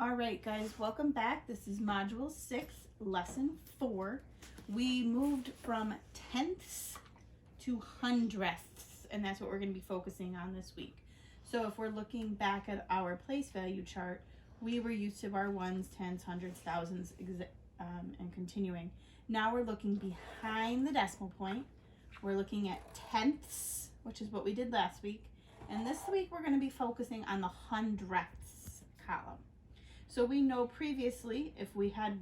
All right, guys, welcome back. This is Module 6, Lesson 4. We moved from tenths to hundredths, and that's what we're going to be focusing on this week. So if we're looking back at our place value chart, we were used to our ones, tens, hundreds, thousands, and continuing. Now we're looking behind the decimal point. We're looking at tenths, which is what we did last week. And this week we're going to be focusing on the hundredths column. So we know previously, if we had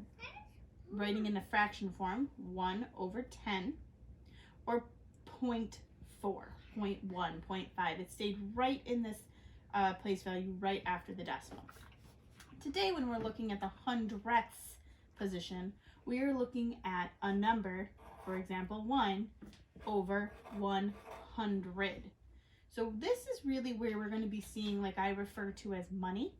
writing in a fraction form, 1 over 10, or 0.4, 0.1, 0.5, it stayed right in this place value right after the decimal. Today, when we're looking at the hundredths position, we are looking at a number, for example, 1 over 100. So this is really where we're going to be seeing, like I refer to as money.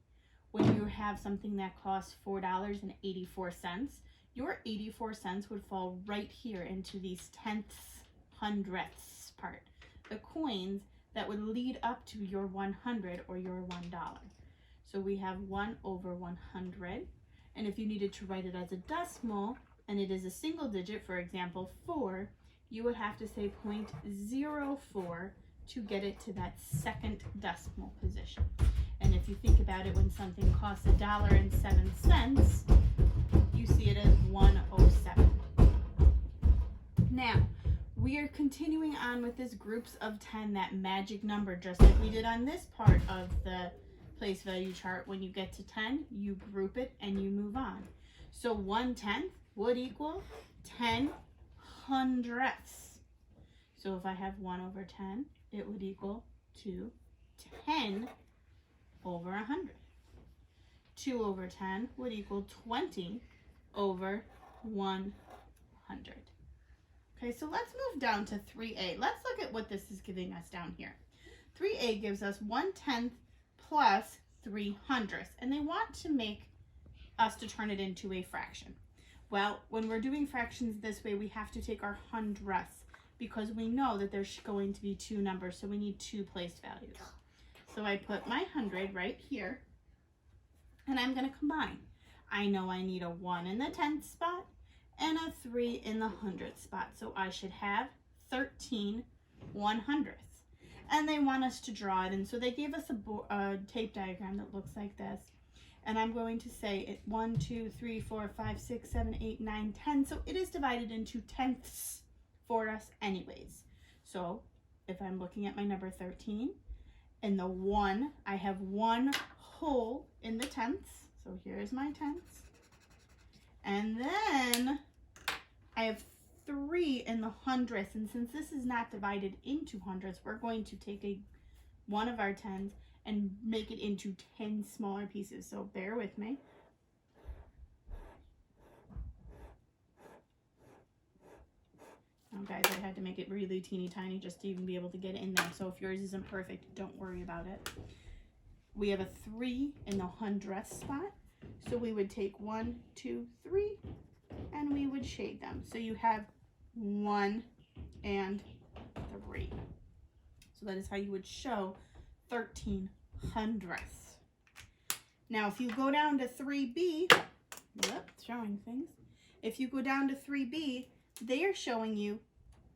When you have something that costs $4.84, your 84 cents would fall right here into these tenths, hundredths part. The coins that would lead up to your 100 or your $1. So we have 1 over 100. And if you needed to write it as a decimal, and it is a single digit, for example, 4, you would have to say 0.04 to get it to that second decimal position. And if you think about it, when something costs $1.07, you see it as 107. Now, we are continuing on with this groups of 10, that magic number, just like we did on this part of the place value chart. When you get to 10, you group it and you move on. So 1/10 would equal 10 hundredths. So if I have 1 over 10, it would equal to 10 over 100. 2 over 10 would equal 20 over 100. Okay, so let's move down to 3a. Let's look at what this is giving us down here. 3a gives us 1/10 plus 300ths, and they want to make us to turn it into a fraction. Well, when we're doing fractions this way, we have to take our hundredths because we know that there's going to be two numbers, so we need two place values. So I put my 100 right here, and I'm going to combine. I know I need a 1 in the 10th spot and a 3 in the 100th spot, so I should have 13 100ths. And they want us to draw it, and so they gave us a tape diagram that looks like this. And I'm going to say it 1, 2, 3, 4, 5, 6, 7, 8, 9, 10. So it is divided into tenths for us anyways. So if I'm looking at my number 13, in the 1, I have 1 whole in the tenths. So here's my tenths. And then I have 3 in the hundredths. And since this is not divided into hundredths, we're going to take one of our tens and make it into 10 smaller pieces. So bear with me. Oh, guys, I had to make it really teeny tiny just to even be able to get in there. So if yours isn't perfect, don't worry about it. We have a 3 in the hundredth spot. So we would take 1, 2, 3, and we would shade them. So you have 1 and 3. So that is how you would show 13 hundredths. Now, if you go down to 3B, showing things. If you go down to 3B, they are showing you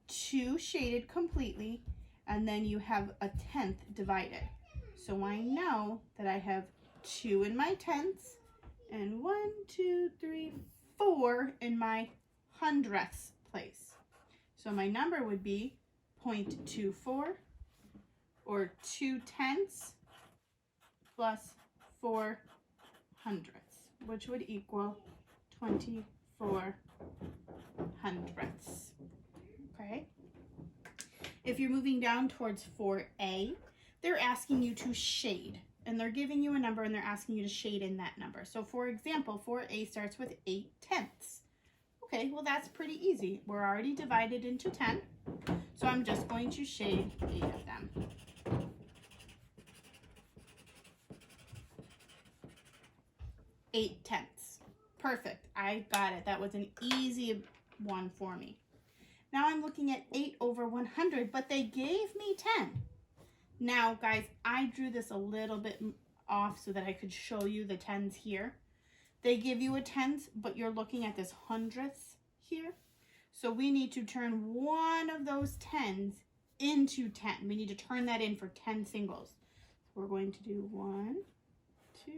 2 shaded completely, and then you have a 10th divided. So I know that I have 2 in my tenths and 1, 2, 3, 4 in my hundredths place. So my number would be 0.24 or 2 tenths plus 4 hundredths, which would equal 24 hundredths. Okay. If you're moving down towards 4a, they're asking you to shade, and they're giving you a number and they're asking you to shade in that number. So for example, 4a starts with 8 tenths. Okay, well that's pretty easy. We're already divided into 10, so I'm just going to shade 8 of them. Eight tenths. Perfect. I got it. That was an easy one for me. Now I'm looking at 8 over 100, but they gave me 10. Now, guys, I drew this a little bit off so that I could show you the tens here. They give you a tens, but you're looking at this hundredths here. So we need to turn one of those tens into 10. We need to turn that in for 10 singles. So we're going to do 1, 2,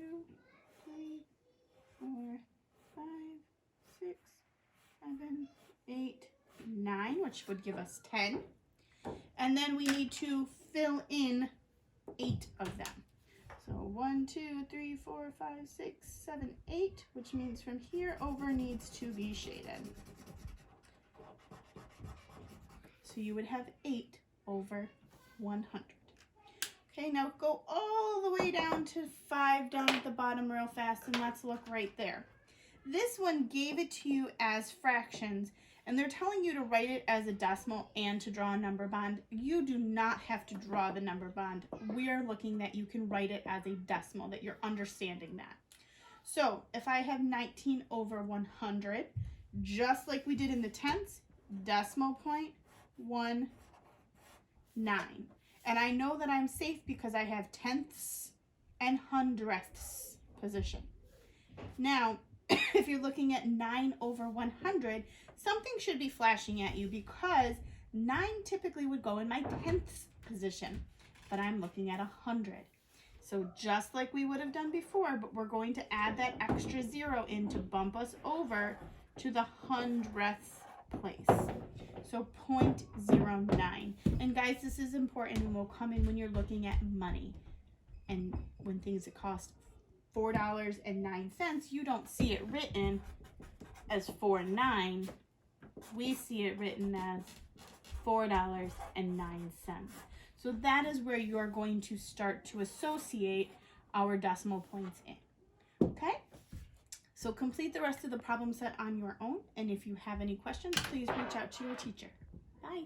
3, 4, 5, 6, 7, 8, 9, which would give us 10. And then we need to fill in 8 of them. So 1, 2, 3, 4, 5, 6, 7, 8, which means from here over needs to be shaded. So you would have 8 over 100. Okay, now go all the way down to 5 down at the bottom real fast, and let's look right there. This one gave it to you as fractions, and they're telling you to write it as a decimal and to draw a number bond. You do not have to draw the number bond. We are looking that you can write it as a decimal, that you're understanding that. So if I have 19 over 100, just like we did in the tenths, decimal point, 1, 9. And I know that I'm safe because I have tenths and hundredths position. Now, if you're looking at 9 over 100, something should be flashing at you because 9 typically would go in my tenths position, but I'm looking at 100. So just like we would have done before, but we're going to add that extra 0 in to bump us over to the hundredths place. So 0.09. And guys, this is important and will come in when you're looking at money. And when things that cost $4.09, you don't see it written as 4.9. We see it written as $4.09. So that is where you're going to start to associate our decimal points in. Okay? So complete the rest of the problem set on your own, and if you have any questions, please reach out to your teacher. Bye.